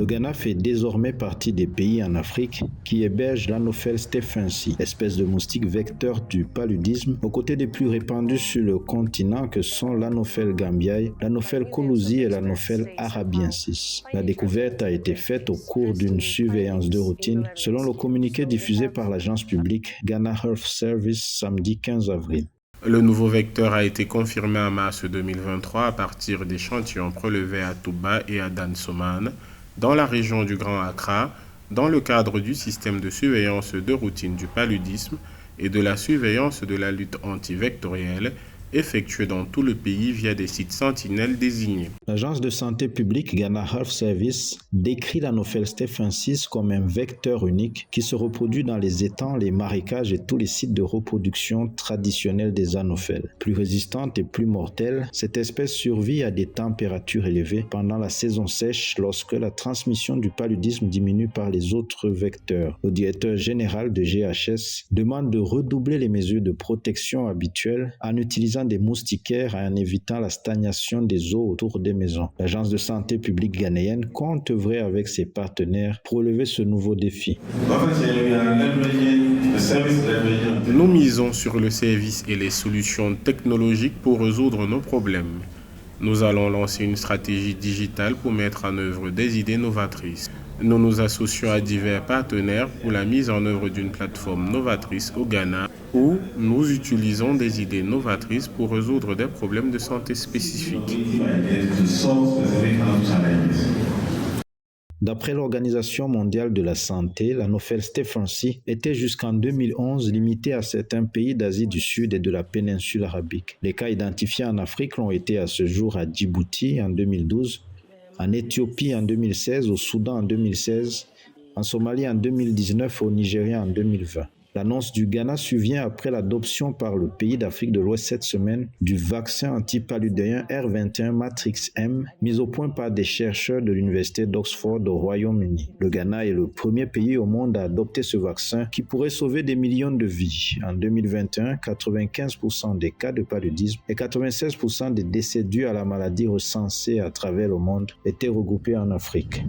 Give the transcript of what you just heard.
Le Ghana fait désormais partie des pays en Afrique qui hébergent l'Anophel stephensi, espèce de moustique vecteur du paludisme, aux côtés des plus répandus sur le continent que sont l'Anophel gambiae, l'Anophel colusi et l'Anophel arabiensis. La découverte a été faite au cours d'une surveillance de routine, selon le communiqué diffusé par l'agence publique Ghana Health Service samedi 15 avril. Le nouveau vecteur a été confirmé en mars 2023 à partir d'échantillons prélevés à Touba et à Dansoman, dans la région du Grand Accra, dans le cadre du système de surveillance de routine du paludisme et de la surveillance de la lutte antivectorielle effectuée dans tout le pays via des sites sentinelles désignés. L'agence de santé publique Ghana Health Service décrit l'Anophel stephensis comme un vecteur unique qui se reproduit dans les étangs, les marécages et tous les sites de reproduction traditionnels des anophèles. Plus résistante et plus mortelle, cette espèce survit à des températures élevées pendant la saison sèche lorsque la transmission du paludisme diminue par les autres vecteurs. Le directeur général de GHS demande de redoubler les mesures de protection habituelles en utilisant des moustiquaires et en évitant la stagnation des eaux autour des maisons. L'agence de santé publique ghanéenne compte œuvrer avec ses partenaires pour relever ce nouveau défi. Nous misons sur le service et les solutions technologiques pour résoudre nos problèmes. Nous allons lancer une stratégie digitale pour mettre en œuvre des idées novatrices. Nous nous associons à divers partenaires pour la mise en œuvre d'une plateforme novatrice au Ghana où nous utilisons des idées novatrices pour résoudre des problèmes de santé spécifiques. D'après l'Organisation mondiale de la santé, l'Anophel stephensi était jusqu'en 2011 limité à certains pays d'Asie du Sud et de la péninsule arabique. Les cas identifiés en Afrique l'ont été à ce jour à Djibouti en 2012, en Éthiopie en 2016, au Soudan en 2016, en Somalie en 2019 et au Nigeria en 2020. L'annonce du Ghana survient après l'adoption par le pays d'Afrique de l'Ouest cette semaine du vaccin antipaludéen R21 Matrix M, mis au point par des chercheurs de l'Université d'Oxford au Royaume-Uni. Le Ghana est le premier pays au monde à adopter ce vaccin qui pourrait sauver des millions de vies. En 2021, 95% des cas de paludisme et 96% des décès dus à la maladie recensés à travers le monde étaient regroupés en Afrique.